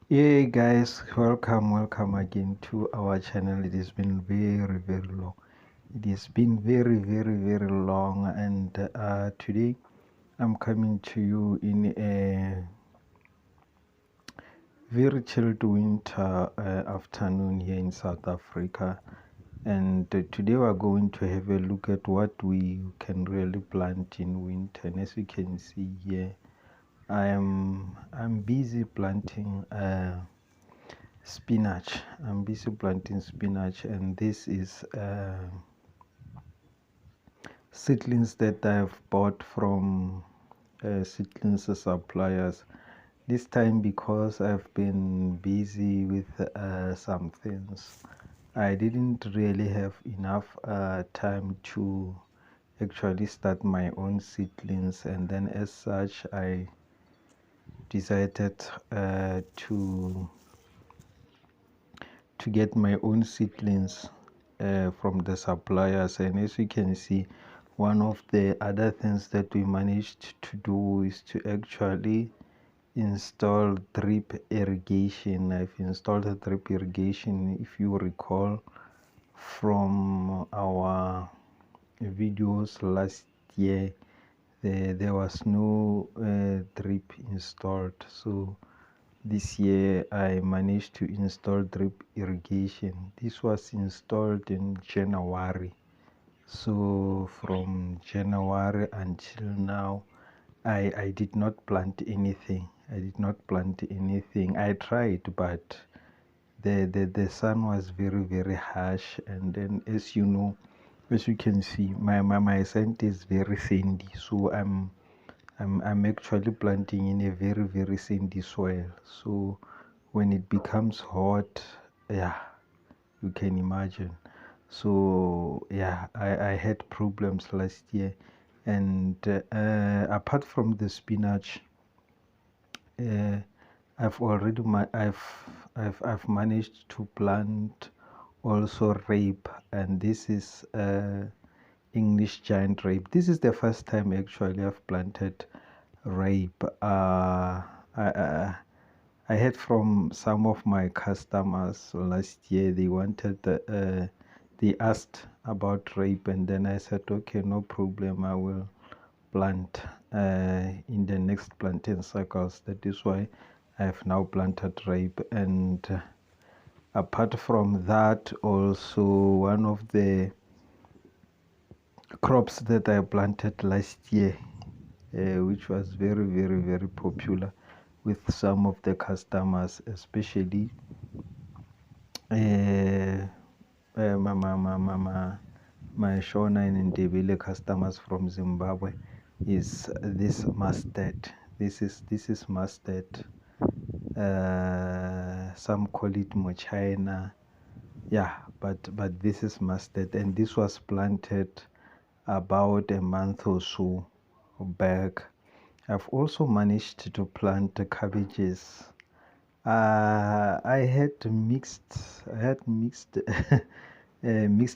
Hey guys, welcome again to our channel. It has been very long. It has been very long, and today I'm coming to you in a very chilled winter afternoon here in South Africa. And today we're going to have a look at what we can really plant in winter. And as you can see here, I'm busy planting. Spinach. I'm busy planting spinach, and this is seedlings that I've bought from seedlings suppliers. This time, because I've been busy with some things, I didn't really have enough time to actually start my own seedlings, and then as such, I decided to get my own seedlings from the suppliers. And as you can see, one of the other things that we managed to do is to actually install drip irrigation. I've installed a drip irrigation, if you recall from our videos last year. There was no drip installed, so this year I managed to install drip irrigation. This was installed in January. So from January until now, I did not plant anything. I did not plant anything. I tried, but the sun was very harsh. And then, as you know, as you can see, my sand is very sandy. So I'm actually planting in a very sandy soil. So when it becomes hot, yeah, you can imagine. So yeah, I had problems last year, and apart from the spinach, uh, I've already I've managed to plant also rape, and this is English giant rape. This is the first time actually I've planted rape. I heard from some of my customers last year. They asked about rape, and then I said, okay, no problem. I will plant in the next planting cycles. That is why I have now planted rape. And apart from that, also one of the crops that I planted last year, which was very popular with some of the customers, especially uh, my Shona and Ndebele customers from Zimbabwe, is this mustard. This is mustard. Some call it mochina. Yeah, but this is mustard, and this was planted about a month or so back. I've also managed to plant the cabbages. I had mixed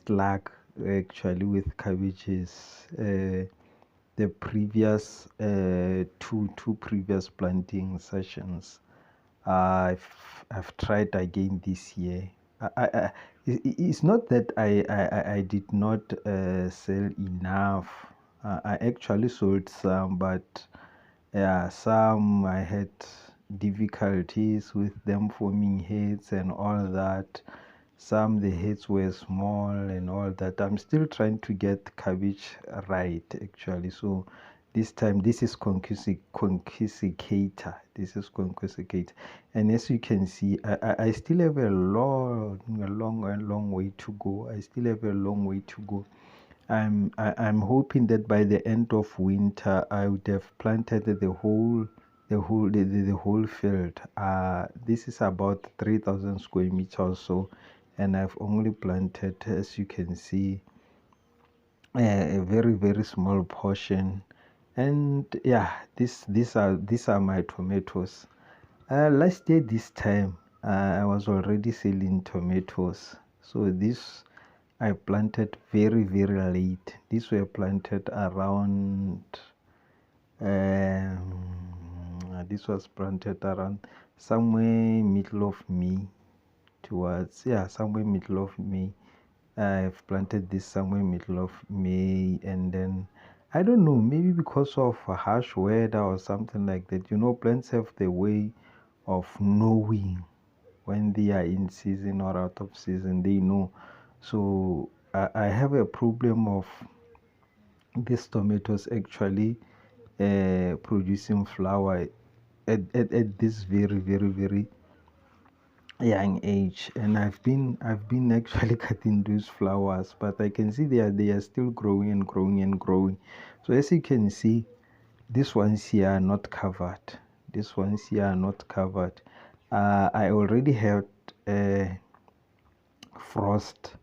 luck actually with cabbages. The previous two previous planting sessions, I've tried again this year. It's not that I did not sell enough. I actually sold some, but yeah, some I had difficulties with them forming heads and all that. Some the heads were small and all that. I'm still trying to get cabbage right actually. So this time this is concussicator. This is concussicator. And as you can see, I still have a long way to go. I still have a long way to go. I'm hoping that by the end of winter I would have planted the whole field. This is about 3,000 square meters or so, and I've only planted, as you can see, a very small portion. And yeah, these are my tomatoes. Last year this time, I was already selling tomatoes. So this I planted very late. These were planted around This was planted around somewhere middle of May, towards, yeah, somewhere middle of May. I've planted this somewhere middle of May, and then I don't know, maybe because of harsh weather or something like that. You know, plants have the way of knowing when they are in season or out of season. They know. So I have a problem of these tomatoes actually producing flower at this very young age, and I've been actually cutting those flowers, but I can see they are still growing and growing and growing. So as you can see, these ones here are not covered. These ones here are not covered. I already had frost,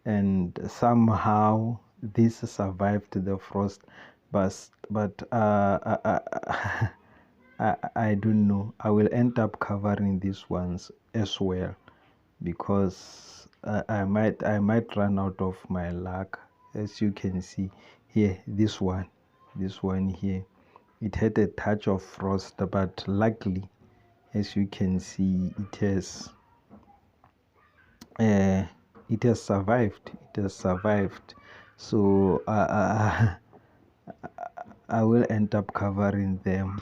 and somehow this survived the frost, but I don't know. I will end up covering these ones as well, because I might run out of my luck. As you can see here, this one here, it had a touch of frost, but luckily, as you can see, uh, it has survived. It has survived. So I will end up covering them,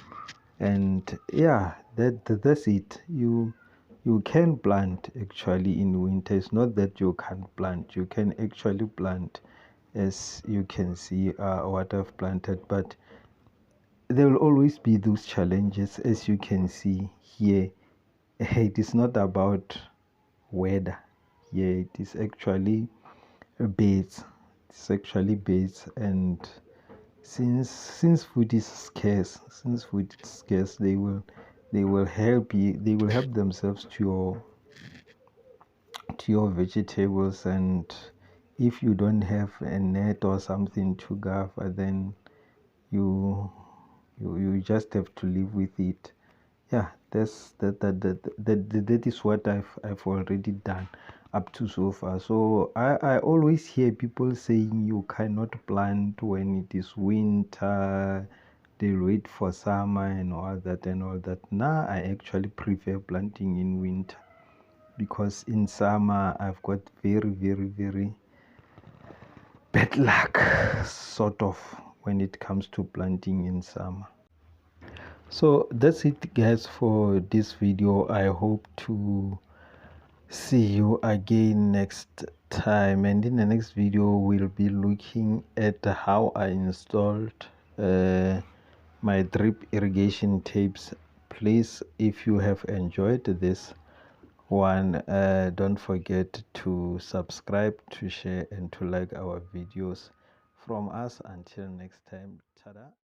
and yeah, that's it. You can plant actually in winter. It's not that you can't plant. You can actually plant, as you can see what I've planted, but there will always be those challenges, as you can see here. It is not about weather. Yeah, it is actually birds. It's actually birds, and since food is scarce, they will help you. They will help themselves to your vegetables, and if you don't have a net or something to gather, then you you just have to live with it. Yeah, that is what I've already done up to so far. So I always hear people saying you cannot plant when it is winter. They'll wait for summer and all that and all that. Now I actually prefer planting in winter, because in summer I've got very bad luck, sort of, when it comes to planting in summer. So that's it, guys, for this video. I hope to see you again next time, and in the next video we'll be looking at how I installed my drip irrigation tapes. Please, if you have enjoyed this one, don't forget to subscribe, to share, and to like our videos. From us, until next time, tada.